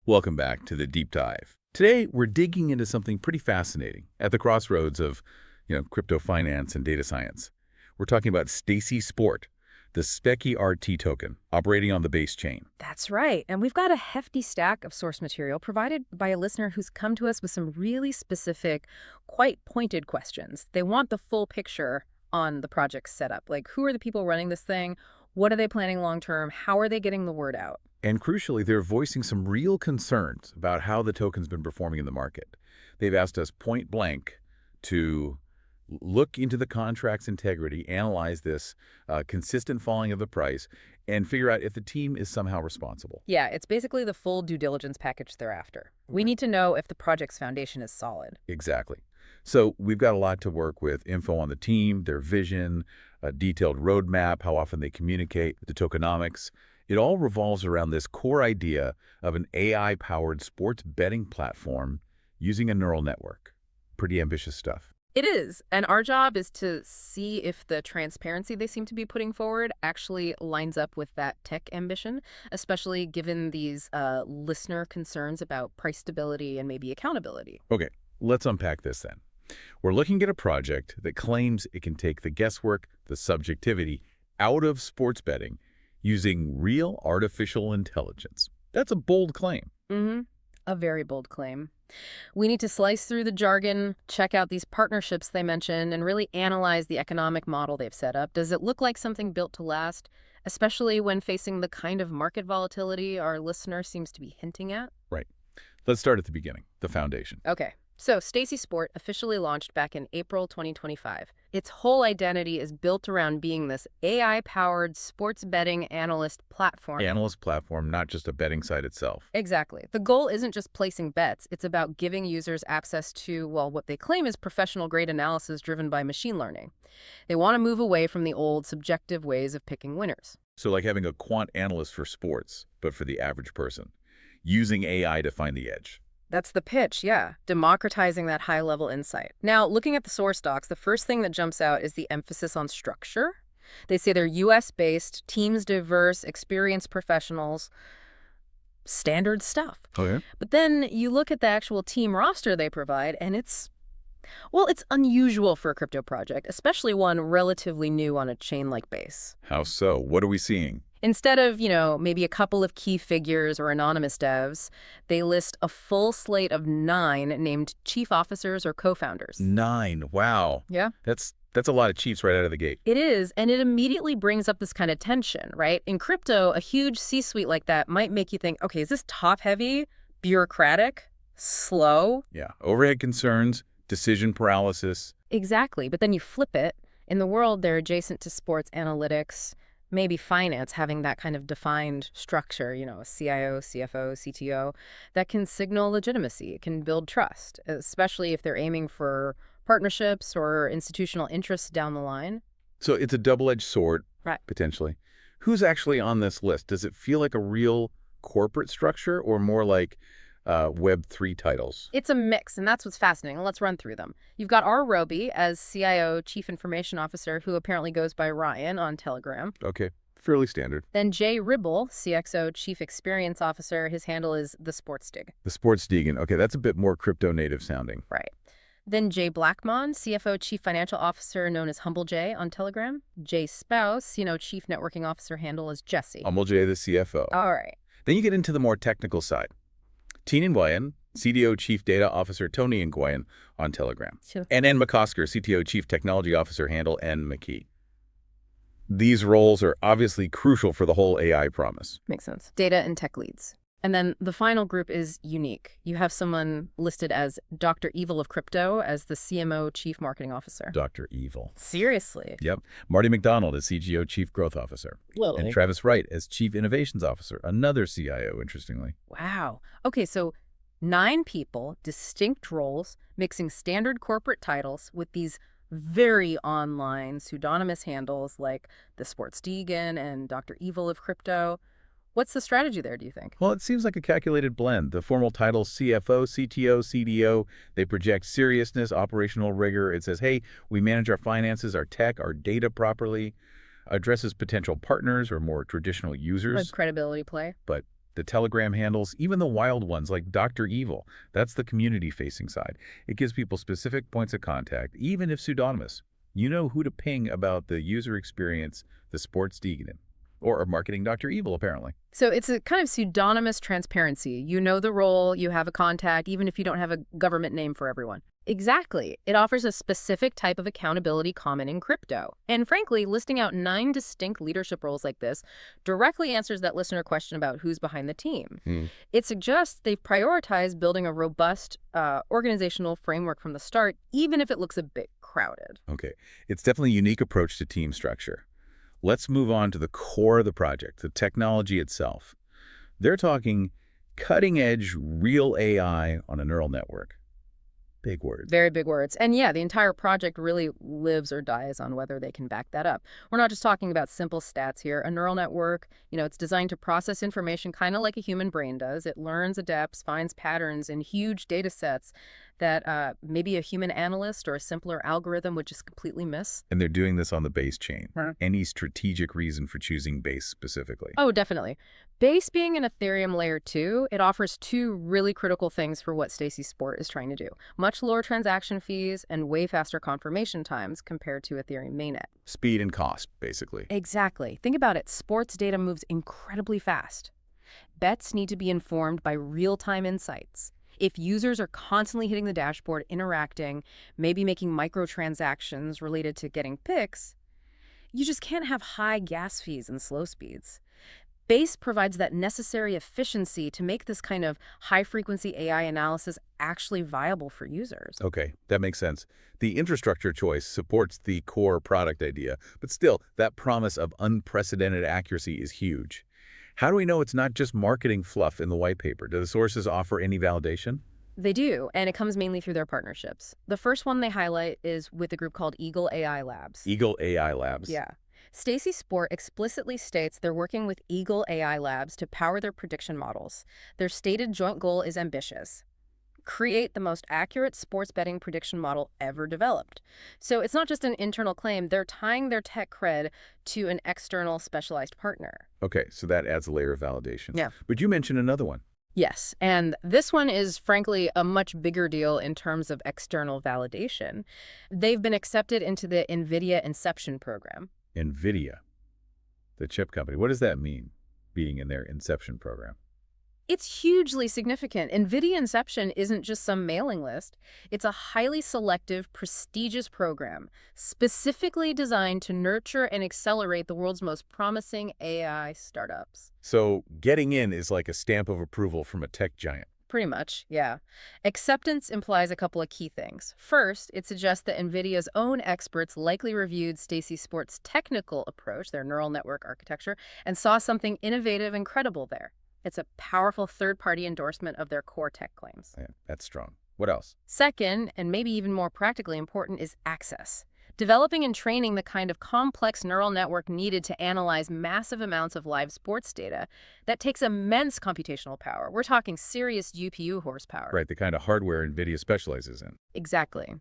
Welcome back to the Deep Dive. Today, we're digging into something pretty fascinating at the crossroads of, crypto finance and data science. We're talking about Staicy Sport, the Specky RT token operating on the base chain. That's right. And we've got a hefty stack of source material provided by a listener who's come to us with some really specific, quite pointed questions. They want the full picture on the project setup. Like, who are the people running this thing? What are they planning long term? How are they getting the word out? And crucially, they're voicing some real concerns about how the token's been performing in the market. They've asked us point blank to look into the contract's integrity, analyze this consistent falling of the price, and figure out if the team is somehow responsible. Yeah, it's basically the full due diligence package they're after. We need to know if the project's foundation is solid. Exactly. So we've got a lot to work with: info on the team, their vision, a detailed roadmap, how often they communicate, the tokenomics. It all revolves around this core idea of an AI-powered sports betting platform using a neural network. Pretty ambitious stuff. It is. And our job is to see if the transparency they seem to be putting forward actually lines up with that tech ambition, especially given these listener concerns about price stability and maybe accountability. Okay, let's unpack this then. We're looking at a project that claims it can take the guesswork, the subjectivity, out of sports betting using real artificial intelligence. That's a bold claim. Mm-hmm. A very bold claim. We need to slice through the jargon, check out these partnerships they mentioned, and really analyze the economic model they've set up. Does it look like something built to last, especially when facing the kind of market volatility our listener seems to be hinting at? Right. Let's start at the beginning, the foundation. Okay. So Staicy Sport officially launched back in April 2025. Its whole identity is built around being this AI-powered sports betting analyst platform. Analyst platform, not just a betting site itself. Exactly. The goal isn't just placing bets. It's about giving users access to, well, what they claim is professional-grade analysis driven by machine learning. They want to move away from the old subjective ways of picking winners. So like having a quant analyst for sports, but for the average person, using AI to find the edge. That's the pitch, yeah. Democratizing that high-level insight. Now, looking at the source docs, the first thing that jumps out is the emphasis on structure. They say they're U.S.-based, teams diverse, experienced professionals, standard stuff. Okay. But then you look at the actual team roster they provide, and it's unusual for a crypto project, especially one relatively new on a chain-like base. How so? What are we seeing? Instead of, maybe a couple of key figures or anonymous devs, they list a full slate of 9 named chief officers or co-founders. 9. Wow. Yeah. That's a lot of chiefs right out of the gate. It is, and it immediately brings up this kind of tension, right? In crypto, a huge C-suite like that might make you think, okay, is this top-heavy, bureaucratic, slow? Yeah. Overhead concerns, decision paralysis. Exactly, but then you flip it. In the world, they're adjacent to sports analytics, maybe finance, having that kind of defined structure, a CIO, CFO, CTO, that can signal legitimacy. It can build trust, especially if they're aiming for partnerships or institutional interests down the line. So it's a double-edged sword, Right. potentially. Who's actually on this list? Does it feel like a real corporate structure or more like Web3 titles? It's a mix, and that's what's fascinating. Let's run through them. You've got R. Roby as CIO, Chief Information Officer, who apparently goes by Ryan on Telegram. Okay, fairly standard. Then Jay Ribble, CXO, Chief Experience Officer. His handle is The Sports Dig. The Sports Deegan. Okay, that's a bit more crypto-native sounding. Right. Then Jay Blackmon, CFO, Chief Financial Officer, known as Humble Jay on Telegram. Jay Spouse, Chief Networking Officer, handle is Jesse. Humble J, the CFO. All right. Then you get into the more technical side. Teen Nguyen, CDO Chief Data Officer Tony Nguyen on Telegram. Sure. And N. McCosker, CTO Chief Technology Officer, handle N. McKee. These roles are obviously crucial for the whole AI promise. Makes sense. Data and tech leads. And then the final group is unique. You have someone listed as Dr. Evil of Crypto as the CMO Chief Marketing Officer. Dr. Evil. Seriously? Yep. Marty McDonald as CGO Chief Growth Officer. Well, And Travis Wright as Chief Innovations Officer, another CIO, interestingly. Wow. Okay, so 9 people, distinct roles, mixing standard corporate titles with these very online pseudonymous handles like the Sports Deegan and Dr. Evil of Crypto. What's the strategy there, do you think? Well, it seems like a calculated blend. The formal titles CFO, CTO, CDO, they project seriousness, operational rigor. It says, hey, we manage our finances, our tech, our data properly, addresses potential partners or more traditional users. Like credibility play. But The Telegram handles, even the wild ones like Dr. Evil, that's the community-facing side. It gives people specific points of contact, even if pseudonymous. You know who to ping about the user experience, the sports deacon, or marketing Dr. Evil, apparently. So it's a kind of pseudonymous transparency. You know the role, you have a contact, even if you don't have a government name for everyone. Exactly. It offers a specific type of accountability common in crypto. And frankly, listing out 9 distinct leadership roles like this directly answers that listener question about who's behind the team. It suggests they've prioritized building a robust organizational framework from the start, even if it looks a bit crowded. Okay, it's definitely a unique approach to team structure. Let's move on to the core of the project, the technology itself. They're talking cutting-edge, real AI on a neural network. Big words. Very big words. And yeah, the entire project really lives or dies on whether they can back that up. We're not just talking about simple stats here. A neural network, it's designed to process information kind of like a human brain does. It learns, adapts, finds patterns in huge data sets that maybe a human analyst or a simpler algorithm would just completely miss. And they're doing this on the base chain. Right. Any strategic reason for choosing base specifically? Oh, definitely. Base being an Ethereum layer 2, it offers 2 really critical things for what Staicy Sport is trying to do. Much lower transaction fees and way faster confirmation times compared to Ethereum mainnet. Speed and cost, basically. Exactly. Think about it. Sports data moves incredibly fast. Bets need to be informed by real-time insights. If users are constantly hitting the dashboard, interacting, maybe making microtransactions related to getting picks, you just can't have high gas fees and slow speeds. Base provides that necessary efficiency to make this kind of high-frequency AI analysis actually viable for users. Okay, that makes sense. The infrastructure choice supports the core product idea, but still, that promise of unprecedented accuracy is huge. How do we know it's not just marketing fluff in the white paper? Do the sources offer any validation? They do, and it comes mainly through their partnerships. The first one they highlight is with a group called Eagle AI Labs. Eagle AI Labs. Yeah. Staicy Sport explicitly states they're working with Eagle AI Labs to power their prediction models. Their stated joint goal is ambitious: create the most accurate sports betting prediction model ever developed. So it's not just an internal claim. They're tying their tech cred to an external specialized partner. Okay, so that adds a layer of validation. Yeah. But you mentioned another one. Yes, and this one is frankly a much bigger deal in terms of external validation. They've been accepted into the NVIDIA Inception program. NVIDIA, the chip company. What does that mean, being in their Inception program? It's hugely significant. NVIDIA Inception isn't just some mailing list. It's a highly selective, prestigious program specifically designed to nurture and accelerate the world's most promising AI startups. So getting in is like a stamp of approval from a tech giant. Pretty much, yeah. Acceptance implies a couple of key things. First, it suggests that NVIDIA's own experts likely reviewed Staicy Sport's technical approach, their neural network architecture, and saw something innovative and credible there. It's a powerful third-party endorsement of their core tech claims. Yeah, that's strong. What else? Second, and maybe even more practically important, is access. Developing and training the kind of complex neural network needed to analyze massive amounts of live sports data, that takes immense computational power. We're talking serious GPU horsepower. Right, the kind of hardware NVIDIA specializes in. Exactly.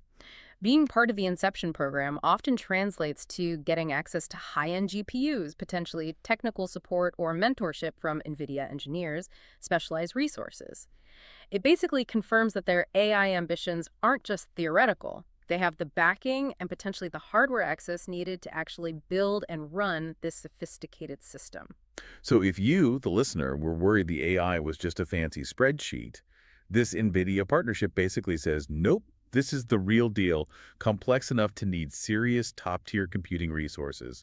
Being part of the Inception program often translates to getting access to high-end GPUs, potentially technical support or mentorship from NVIDIA engineers, specialized resources. It basically confirms that their AI ambitions aren't just theoretical. They have the backing and potentially the hardware access needed to actually build and run this sophisticated system. So if you, the listener, were worried the AI was just a fancy spreadsheet, this NVIDIA partnership basically says, nope, this is the real deal, complex enough to need serious top-tier computing resources.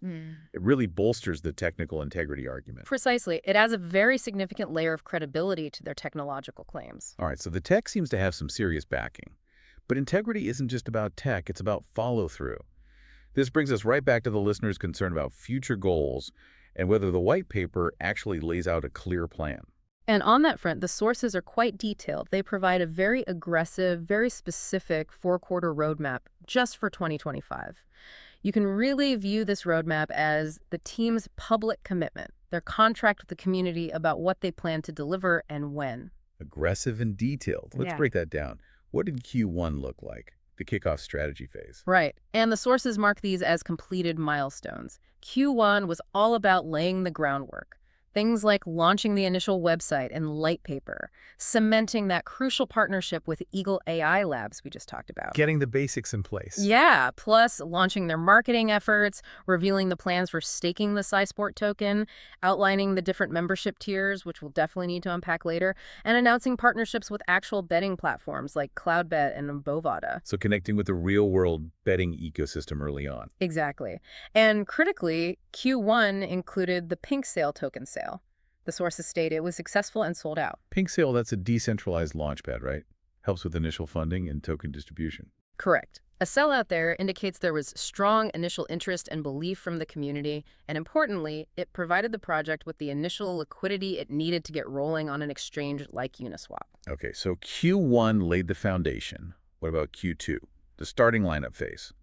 It really bolsters the technical integrity argument. Precisely. It adds a very significant layer of credibility to their technological claims. All right, so the tech seems to have some serious backing. But integrity isn't just about tech, it's about follow-through. This brings us right back to the listener's concern about future goals and whether the white paper actually lays out a clear plan. And on that front, the sources are quite detailed. They provide a very aggressive, very specific 4-quarter roadmap just for 2025. You can really view this roadmap as the team's public commitment, their contract with the community about what they plan to deliver and when. Aggressive and detailed. Let's break that down. What did Q1 look like, the kickoff strategy phase? Right. And the sources mark these as completed milestones. Q1 was all about laying the groundwork. Things like launching the initial website and light paper, cementing that crucial partnership with Eagle AI Labs we just talked about. Getting the basics in place. Yeah, plus launching their marketing efforts, revealing the plans for staking the SciSport token, outlining the different membership tiers, which we'll definitely need to unpack later, and announcing partnerships with actual betting platforms like Cloudbet and Bovada. So connecting with the real-world betting ecosystem early on. Exactly. And critically, Q1 included the Pink Sale token sale. The sources state it was successful and sold out. Pink Sale, that's a decentralized launchpad, right? Helps with initial funding and token distribution. Correct. A sellout there indicates there was strong initial interest and belief from the community, and importantly, it provided the project with the initial liquidity it needed to get rolling on an exchange like Uniswap. Okay, so Q1 laid the foundation. What about Q2, the starting lineup phase?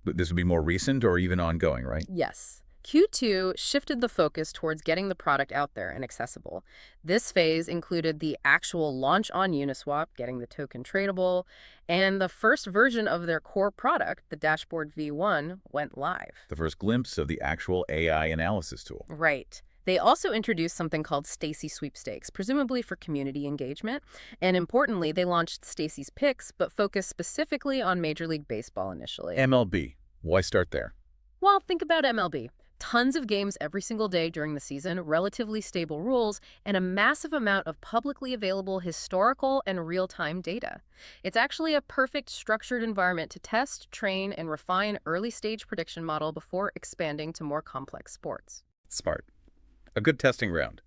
But this would be more recent or even ongoing, right? Yes. Q2 shifted the focus towards getting the product out there and accessible. This phase included the actual launch on Uniswap, getting the token tradable, and the first version of their core product, the Dashboard V1, went live. The first glimpse of the actual AI analysis tool. Right. They also introduced something called Staicy Sweepstakes, presumably for community engagement. And importantly, they launched Stacey's Picks, but focused specifically on Major League Baseball initially. MLB, why start there? Well, think about MLB. Tons of games every single day during the season, relatively stable rules, and a massive amount of publicly available historical and real-time data. It's actually a perfect structured environment to test, train, and refine early-stage prediction model before expanding to more complex sports. Smart. A good testing ground.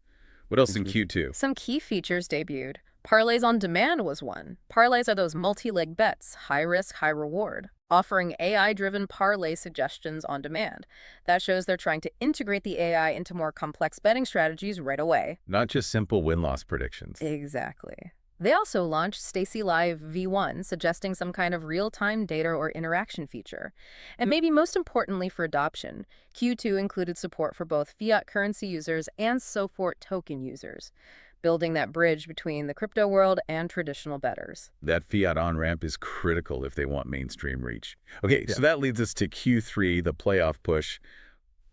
What else in Q2? Some key features debuted. Parlays on demand was one. Parlays are those multi-leg bets, high risk, high reward, offering AI-driven parlay suggestions on demand. That shows they're trying to integrate the AI into more complex betting strategies right away. Not just simple win-loss predictions. Exactly. They also launched Stacey Live V1, suggesting some kind of real-time data or interaction feature. And maybe most importantly for adoption, Q2 included support for both fiat currency users and SOFORT token users, building that bridge between the crypto world and traditional bettors. That fiat on-ramp is critical if they want mainstream reach. Okay, so that leads us to Q3, the playoff push.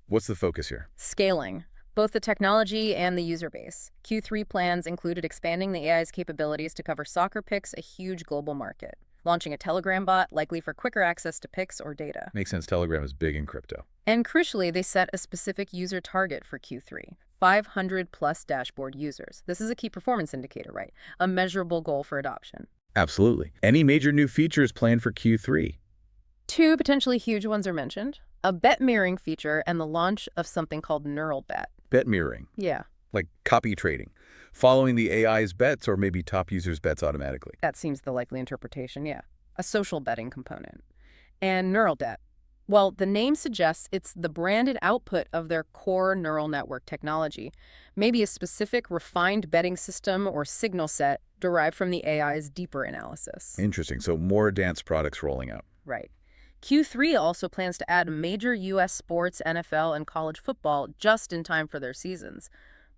What's the focus here? Scaling both the technology and the user base. Q3 plans included expanding the AI's capabilities to cover soccer picks, a huge global market. Launching a Telegram bot, likely for quicker access to picks or data. Makes sense. Telegram is big in crypto. And crucially, they set a specific user target for Q3. 500-plus dashboard users. This is a key performance indicator, right? A measurable goal for adoption. Absolutely. Any major new features planned for Q3? Two potentially huge ones are mentioned. A bet mirroring feature and the launch of something called Neural Bet. Bet mirroring. Yeah. Like copy trading. Following the AI's bets or maybe top users' bets automatically. That seems the likely interpretation, yeah. A social betting component. And Neural Bet. Well, the name suggests it's the branded output of their core neural network technology, maybe a specific refined betting system or signal set derived from the AI's deeper analysis. Interesting. So more advanced products rolling out. Right. Q3 also plans to add major U.S. sports, NFL, and college football just in time for their seasons.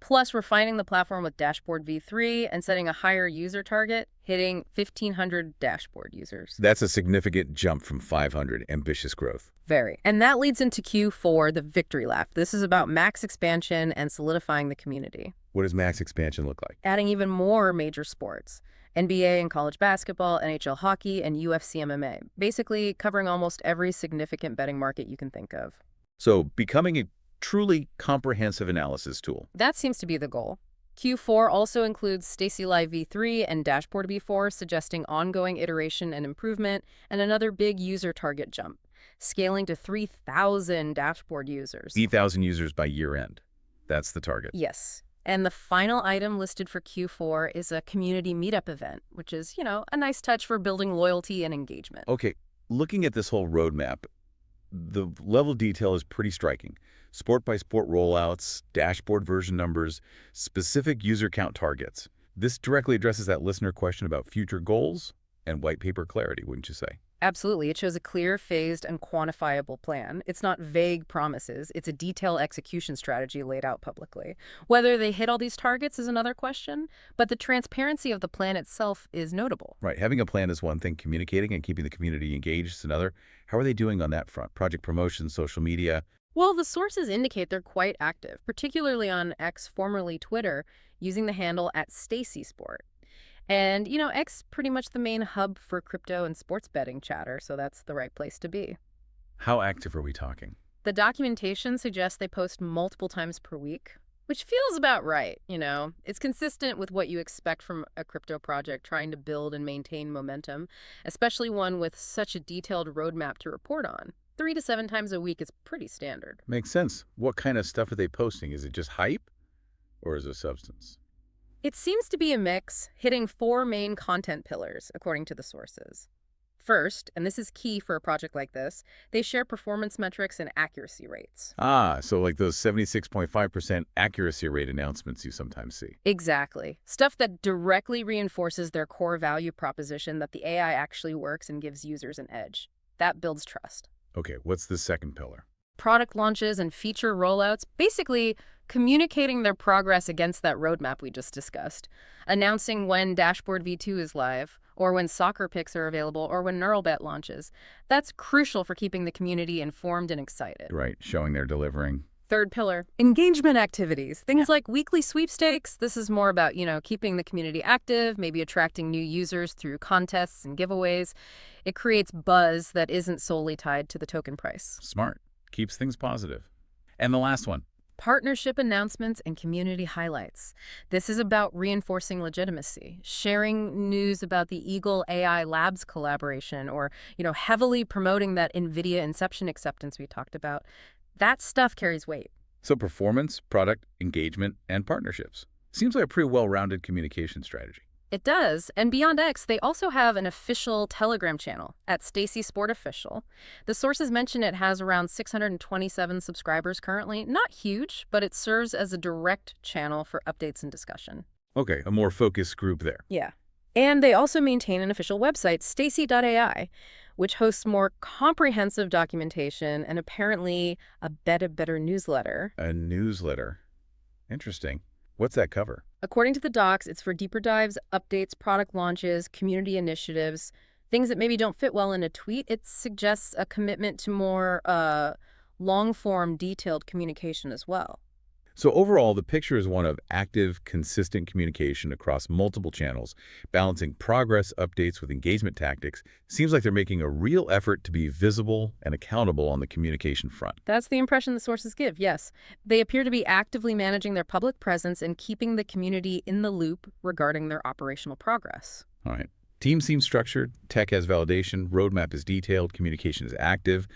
Plus, refining the platform with Dashboard V3 and setting a higher user target, hitting 1,500 dashboard users. That's a significant jump from 500. Ambitious growth. Very. And that leads into Q4, the victory lap. This is about max expansion and solidifying the community. What does max expansion look like? Adding even more major sports. NBA and college basketball, NHL hockey, and UFC MMA. Basically covering almost every significant betting market you can think of. So becoming a truly comprehensive analysis tool. That seems to be the goal. Q4 also includes Stacey Live V3 and Dashboard V4, suggesting ongoing iteration and improvement, and another big user target jump, scaling to 3,000 dashboard users. 3,000 users by year end. That's the target. Yes. And the final item listed for Q4 is a community meetup event, which is, a nice touch for building loyalty and engagement. Okay, looking at this whole roadmap, the level of detail is pretty striking. Sport-by-sport rollouts, dashboard version numbers, specific user count targets. This directly addresses that listener question about future goals and white paper clarity, wouldn't you say? Absolutely. It shows a clear, phased, and quantifiable plan. It's not vague promises. It's a detailed execution strategy laid out publicly. Whether they hit all these targets is another question, but the transparency of the plan itself is notable. Right. Having a plan is one thing. Communicating and keeping the community engaged is another. How are they doing on that front? Project promotion, social media? Well, the sources indicate they're quite active, particularly on X, formerly Twitter, using the handle at Staicy Sport. And, X pretty much the main hub for crypto and sports betting chatter, so that's the right place to be. How active are we talking? The documentation suggests they post multiple times per week, which feels about right. It's consistent with what you expect from a crypto project trying to build and maintain momentum, especially one with such a detailed roadmap to report on. 3 to 7 times a week is pretty standard. Makes sense. What kind of stuff are they posting? Is it just hype or is it substance? It seems to be a mix, hitting four main content pillars, according to the sources. First, and this is key for a project like this, they share performance metrics and accuracy rates. Ah, so like those 76.5% accuracy rate announcements you sometimes see. Exactly. Stuff that directly reinforces their core value proposition that the AI actually works and gives users an edge. That builds trust. Okay, what's the second pillar? Product launches and feature rollouts, basically communicating their progress against that roadmap we just discussed, announcing when Dashboard V2 is live, or when soccer picks are available, or when Neuralbet launches. That's crucial for keeping the community informed and excited. Right, showing they're delivering. Third pillar, engagement activities. Things like weekly sweepstakes. This is more about, keeping the community active, maybe attracting new users through contests and giveaways. It creates buzz that isn't solely tied to the token price. Smart. Keeps things positive. And the last one. Partnership announcements and community highlights. This is about reinforcing legitimacy, sharing news about the Eagle AI Labs collaboration, or, heavily promoting that NVIDIA Inception acceptance we talked about. That stuff carries weight. So performance, product, engagement, and partnerships. Seems like a pretty well-rounded communication strategy. It does. And beyond X, they also have an official Telegram channel at Staicy Sport Official. The sources mention it has around 627 subscribers currently. Not huge, but it serves as a direct channel for updates and discussion. Okay, a more focused group there. Yeah. And they also maintain an official website, stacy.ai, which hosts more comprehensive documentation and apparently a better newsletter. A newsletter. Interesting. What's that cover? According to the docs, it's for deeper dives, updates, product launches, community initiatives, things that maybe don't fit well in a tweet. It suggests a commitment to more long-form, detailed communication as well. So overall, the picture is one of active, consistent communication across multiple channels, balancing progress updates with engagement tactics. Seems like they're making a real effort to be visible and accountable on the communication front. That's the impression the sources give, yes. They appear to be actively managing their public presence and keeping the community in the loop regarding their operational progress. All right. Team seems structured, tech has validation, roadmap is detailed, communication is active.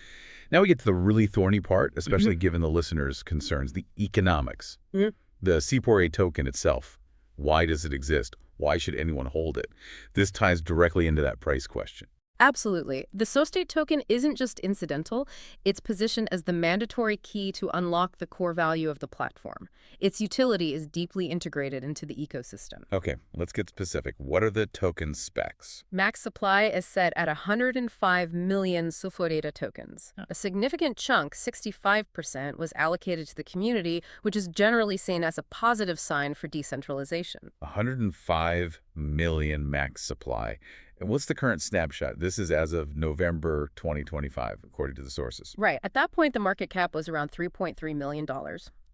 Now we get to the really thorny part, especially given the listeners' concerns, the economics. The C4A token itself. Why does it exist? Why should anyone hold it? This ties directly into that price question. Absolutely. The SoState token isn't just incidental, it's positioned as the mandatory key to unlock the core value of the platform. Its utility is deeply integrated into the ecosystem. Okay, let's get specific. What are the token specs? Max supply is set at 105 million Sulfurata tokens. A significant chunk, 65%, was allocated to the community, which is generally seen as a positive sign for decentralization. 105 million max supply. And what's the current snapshot? This is as of November 2025, according to the sources. Right. At that point, the market cap was around $3.3 million,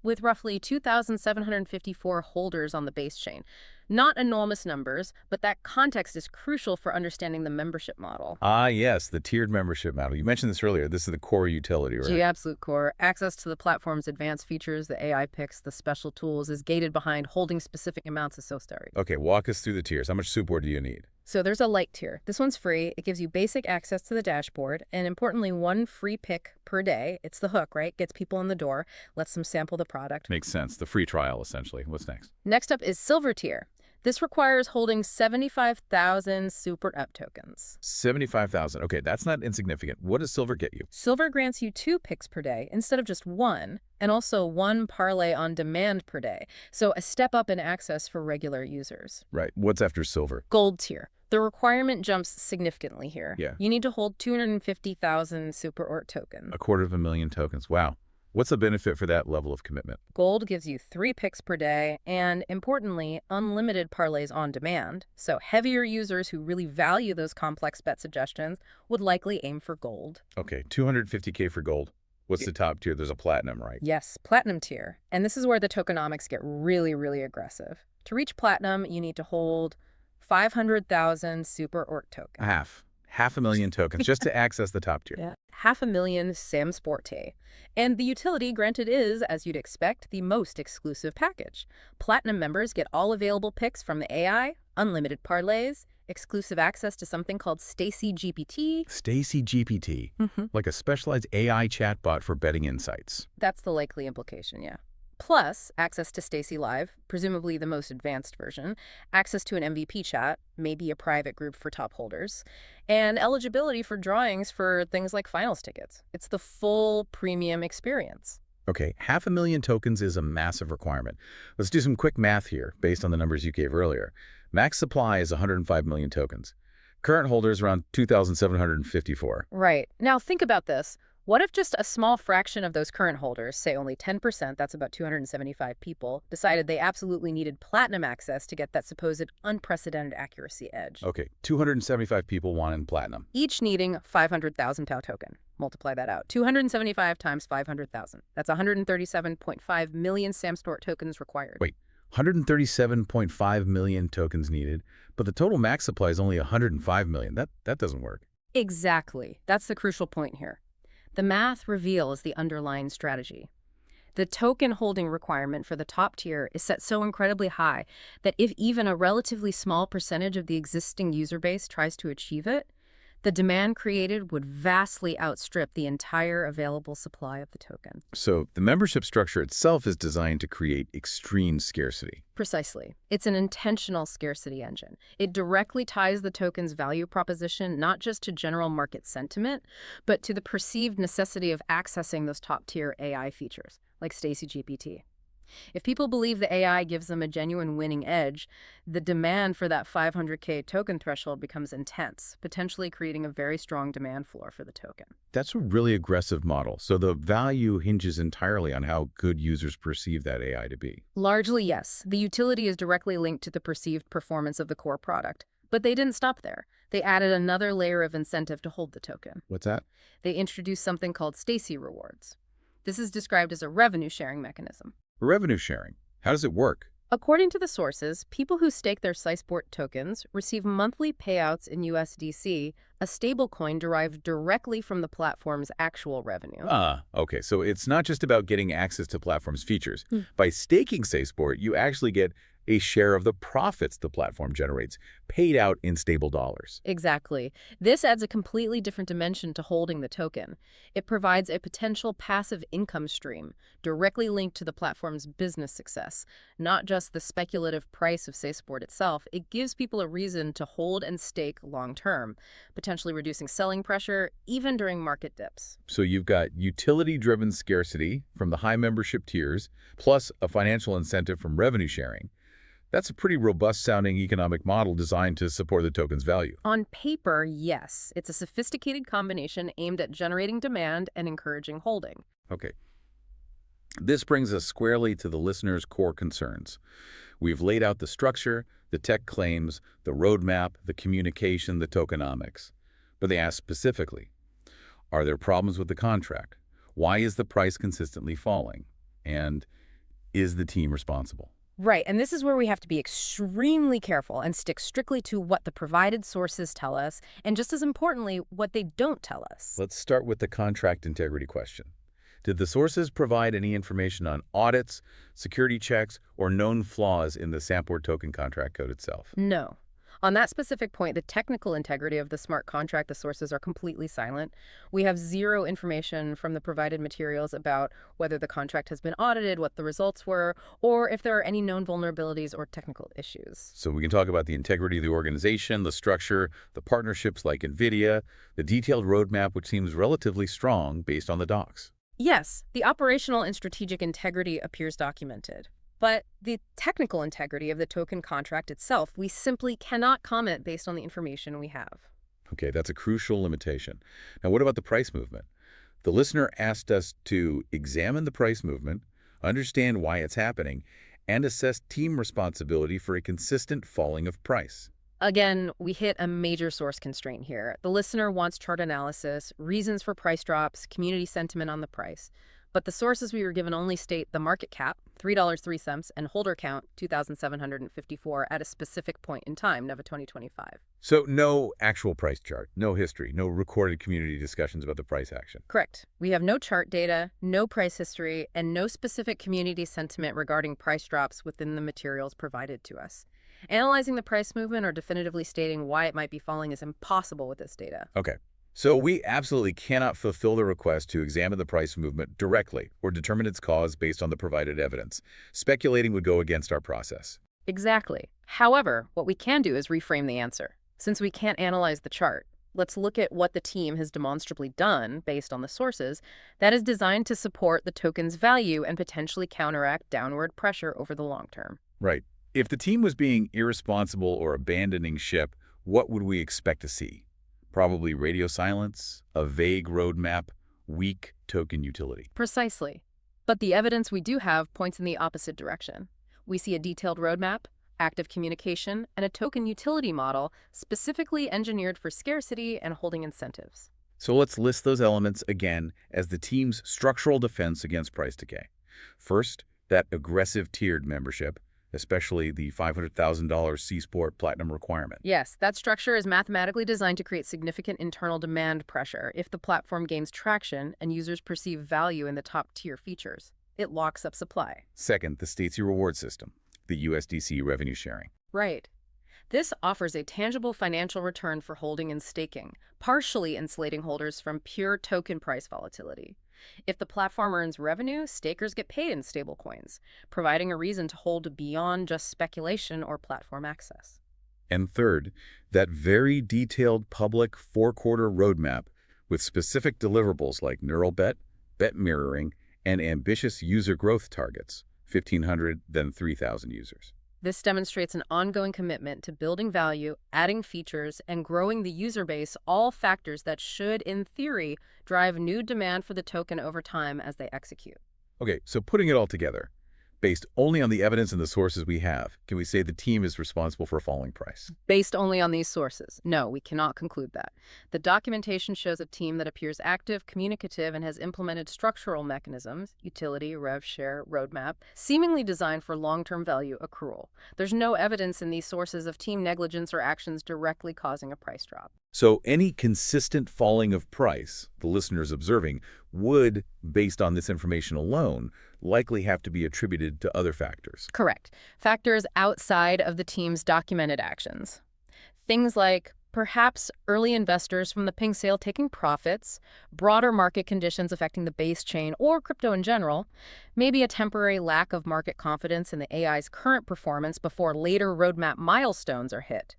with roughly 2,754 holders on the base chain. Not enormous numbers, but that context is crucial for understanding the membership model. Ah, yes, the tiered membership model. You mentioned this earlier. This is the core utility, right? The absolute core. Access to the platform's advanced features, the AI picks, the special tools, is gated behind holding specific amounts of SoState. Okay, walk us through the tiers. How much support do you need? So there's a light tier. This one's free. It gives you basic access to the dashboard, and importantly, one free pick per day. It's the hook, right? Gets people in the door, lets them sample the product. Makes sense. The free trial, essentially. What's next? Next up is silver tier. This requires holding 75,000 Super Up tokens. 75,000. Okay, that's not insignificant. What does silver get you? Silver grants you 2 picks per day instead of just one, and also 1 parlay on demand per day. So a step up in access for regular users. Right. What's after silver? Gold tier. The requirement jumps significantly here. Yeah. You need to hold 250,000 Super Ort tokens. 250,000 tokens. Wow. What's the benefit for that level of commitment? Gold gives you 3 picks per day and, importantly, unlimited parlays on demand. So heavier users who really value those complex bet suggestions would likely aim for gold. Okay, 250K for gold. What's the top tier? There's a platinum, right? Yes, platinum tier. And this is where the tokenomics get really, really aggressive. To reach platinum, you need to hold 500,000 super orc tokens. Half a million tokens just to access the top tier. Yeah. 500,000 Sam Sporte. And the utility granted is, as you'd expect, the most exclusive package. Platinum members get all available picks from the AI, unlimited parlays, exclusive access to something called Staicy GPT. Staicy GPT, like a specialized AI chatbot for betting insights. That's the likely implication, yeah. Plus, access to Staicy Live, presumably the most advanced version, access to an MVP chat, maybe a private group for top holders, and eligibility for drawings for things like finals tickets. It's the full premium experience. Okay, 500,000 tokens is a massive requirement. Let's do some quick math here based on the numbers you gave earlier. Max supply is 105 million tokens. Current holders around 2,754. Right. Now think about this. What if just a small fraction of those current holders, say only 10%, that's about 275 people, decided they absolutely needed platinum access to get that supposed unprecedented accuracy edge? Okay, 275 people wanted platinum. Each needing 500,000 Tau token. Multiply that out. 275 times 500,000. That's 137.5 million Samstort tokens required. Wait, 137.5 million tokens needed, but the total max supply is only 105 million. That doesn't work. Exactly. That's the crucial point here. The math reveals the underlying strategy. The token holding requirement for the top tier is set so incredibly high that if even a relatively small percentage of the existing user base tries to achieve it, the demand created would vastly outstrip the entire available supply of the token. So the membership structure itself is designed to create extreme scarcity. Precisely. It's an intentional scarcity engine. It directly ties the token's value proposition not just to general market sentiment, but to the perceived necessity of accessing those top-tier AI features, like Staicy GPT. If people believe the AI gives them a genuine winning edge, the demand for that 500K token threshold becomes intense, potentially creating a very strong demand floor for the token. That's a really aggressive model. So the value hinges entirely on how good users perceive that AI to be. Largely, yes. The utility is directly linked to the perceived performance of the core product. But they didn't stop there. They added another layer of incentive to hold the token. What's that? They introduced something called Staicy rewards. This is described as a revenue-sharing mechanism. Revenue sharing. How does it work? According to the sources, people who stake their Cysport tokens receive monthly payouts in USDC, a stablecoin derived directly from the platform's actual revenue. Okay. So it's not just about getting access to platform's features. By staking Cysport, you actually get a share of the profits the platform generates, paid out in stable dollars. Exactly. This adds a completely different dimension to holding the token. It provides a potential passive income stream directly linked to the platform's business success, not just the speculative price of Cysport itself. It gives people a reason to hold and stake long-term, potentially reducing selling pressure even during market dips. So you've got utility-driven scarcity from the high membership tiers, plus a financial incentive from revenue sharing. That's a pretty robust-sounding economic model designed to support the token's value. On paper, yes. It's a sophisticated combination aimed at generating demand and encouraging holding. Okay. This brings us squarely to the listener's core concerns. We've laid out the structure, the tech claims, the roadmap, the communication, the tokenomics. But they ask specifically, are there problems with the contract? Why is the price consistently falling? And is the team responsible? Right, and this is where we have to be extremely careful and stick strictly to what the provided sources tell us, and just as importantly, what they don't tell us. Let's start with the contract integrity question. Did the sources provide any information on audits, security checks, or known flaws in the Samport token contract code itself? No. On that specific point, the technical integrity of the smart contract, the sources are completely silent. We have zero information from the provided materials about whether the contract has been audited, what the results were, or if there are any known vulnerabilities or technical issues. So we can talk about the integrity of the organization, the structure, the partnerships like NVIDIA, the detailed roadmap, which seems relatively strong based on the docs. Yes, the operational and strategic integrity appears documented. But the technical integrity of the token contract itself, we simply cannot comment based on the information we have. Okay, that's a crucial limitation. Now, what about the price movement? The listener asked us to examine the price movement, understand why it's happening, and assess team responsibility for a consistent falling of price. Again, we hit a major source constraint here. The listener wants chart analysis, reasons for price drops, community sentiment on the price. But the sources we were given only state the market cap, $3.03, and holder count, 2,754, at a specific point in time, Nova 2025. So no actual price chart, no history, no recorded community discussions about the price action. Correct. We have no chart data, no price history, and no specific community sentiment regarding price drops within the materials provided to us. Analyzing the price movement or definitively stating why it might be falling is impossible with this data. Okay. So we absolutely cannot fulfill the request to examine the price movement directly or determine its cause based on the provided evidence. Speculating would go against our process. Exactly. However, what we can do is reframe the answer. Since we can't analyze the chart, let's look at what the team has demonstrably done based on the sources that is designed to support the token's value and potentially counteract downward pressure over the long term. Right. If the team was being irresponsible or abandoning ship, what would we expect to see? Probably radio silence, a vague roadmap, weak token utility. Precisely. But the evidence we do have points in the opposite direction. We see a detailed roadmap, active communication, and a token utility model specifically engineered for scarcity and holding incentives. So let's list those elements again as the team's structural defense against price decay. First, that aggressive tiered membership, especially the $500,000 C-Sport Platinum requirement. Yes, that structure is mathematically designed to create significant internal demand pressure if the platform gains traction and users perceive value in the top-tier features. It locks up supply. Second, the Staicy reward system, the USDC revenue sharing. Right. This offers a tangible financial return for holding and staking, partially insulating holders from pure token price volatility. If the platform earns revenue, stakers get paid in stablecoins, providing a reason to hold beyond just speculation or platform access. And third, that very detailed public four-quarter roadmap with specific deliverables like neural bet mirroring, and ambitious user growth targets, 1,500, then 3,000 users. This demonstrates an ongoing commitment to building value, adding features, and growing the user base, all factors that should, in theory, drive new demand for the token over time as they execute. Okay, so putting it all together, based only on the evidence and the sources we have, can we say the team is responsible for a falling price? Based only on these sources, no, we cannot conclude that. The documentation shows a team that appears active, communicative, and has implemented structural mechanisms, utility, rev share, roadmap, seemingly designed for long-term value accrual. There's no evidence in these sources of team negligence or actions directly causing a price drop. So any consistent falling of price, the listeners observing, would, based on this information alone, likely have to be attributed to other factors. Correct. Factors outside of the team's documented actions. Things like perhaps early investors from the ping sale taking profits, broader market conditions affecting the base chain or crypto in general, maybe a temporary lack of market confidence in the AI's current performance before later roadmap milestones are hit.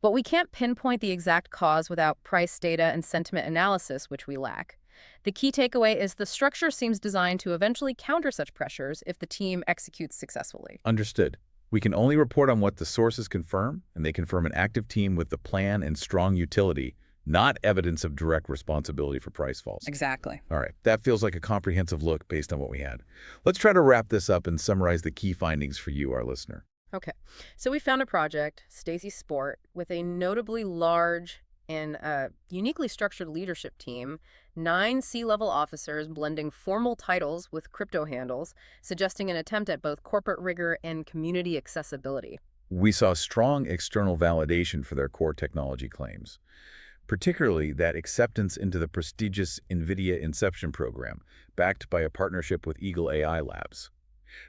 But we can't pinpoint the exact cause without price data and sentiment analysis, which we lack. The key takeaway is the structure seems designed to eventually counter such pressures if the team executes successfully. Understood. We can only report on what the sources confirm, and they confirm an active team with the plan and strong utility, not evidence of direct responsibility for price falls. Exactly. All right, that feels like a comprehensive look based on what we had. Let's try to wrap this up and summarize the key findings for you, our listener. Okay, so we found a project, Staicy Sport, with a notably large and uniquely structured leadership team, 9 C-level officers blending formal titles with crypto handles, suggesting an attempt at both corporate rigor and community accessibility. We saw strong external validation for their core technology claims, particularly that acceptance into the prestigious NVIDIA Inception program, backed by a partnership with Eagle AI Labs.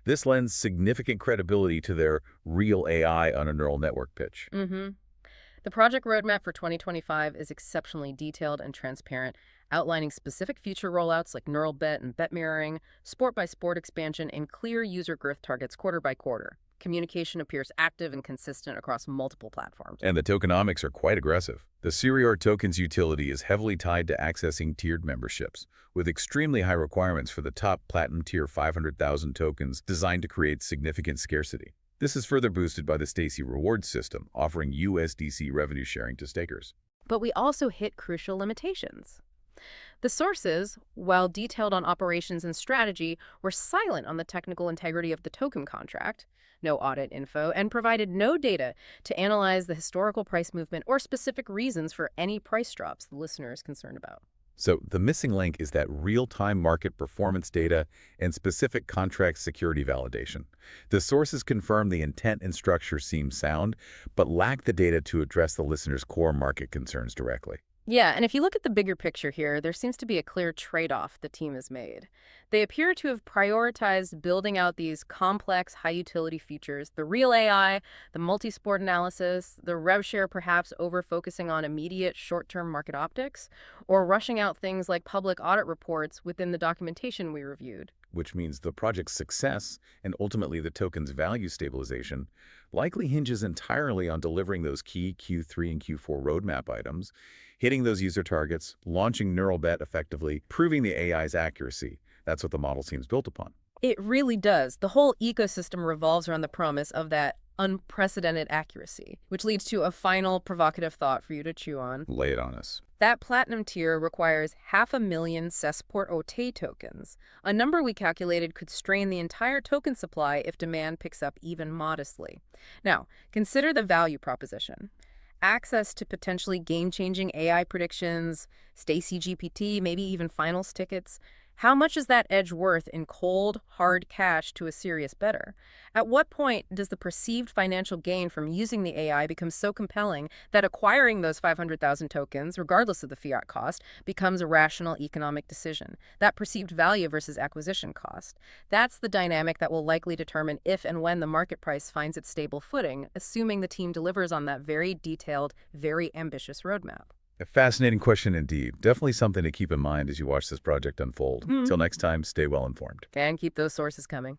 This lends significant credibility to their real AI on a neural network pitch. The project roadmap for 2025 is exceptionally detailed and transparent, outlining specific future rollouts like neural bet and bet mirroring, sport-by-sport expansion, and clear user growth targets quarter by quarter. Communication appears active and consistent across multiple platforms. And the tokenomics are quite aggressive. The Sirior token's utility is heavily tied to accessing tiered memberships, with extremely high requirements for the top platinum tier 500,000 tokens designed to create significant scarcity. This is further boosted by the Staicy reward system, offering USDC revenue sharing to stakers. But we also hit crucial limitations. The sources, while detailed on operations and strategy, were silent on the technical integrity of the token contract, no audit info, and provided no data to analyze the historical price movement or specific reasons for any price drops the listener is concerned about. So the missing link is that real-time market performance data and specific contract security validation. The sources confirm the intent and structure seem sound, but lack the data to address the listener's core market concerns directly. Yeah, and if you look at the bigger picture here, there seems to be a clear trade-off the team has made. They appear to have prioritized building out these complex, high-utility features, the real AI, the multi-sport analysis, the rev share perhaps over-focusing on immediate short-term market optics, or rushing out things like public audit reports within the documentation we reviewed. Which means the project's success and ultimately the token's value stabilization likely hinges entirely on delivering those key Q3 and Q4 roadmap items, hitting those user targets, launching neural bet effectively, proving the AI's accuracy. That's what the model seems built upon. It really does. The whole ecosystem revolves around the promise of that unprecedented accuracy, which leads to a final provocative thought for you to chew on. Lay it on us. That platinum tier requires 500,000 Cessport OT tokens, a number we calculated could strain the entire token supply if demand picks up even modestly. Now, consider the value proposition. Access to potentially game-changing AI predictions, Stacey GPT, maybe even finals tickets. How much is that edge worth in cold, hard cash to a serious bettor? At what point does the perceived financial gain from using the AI become so compelling that acquiring those 500,000 tokens, regardless of the fiat cost, becomes a rational economic decision? That perceived value versus acquisition cost. That's the dynamic that will likely determine if and when the market price finds its stable footing, assuming the team delivers on that very detailed, very ambitious roadmap. A fascinating question indeed. Definitely something to keep in mind as you watch this project unfold. Till next time, stay well informed. And keep those sources coming.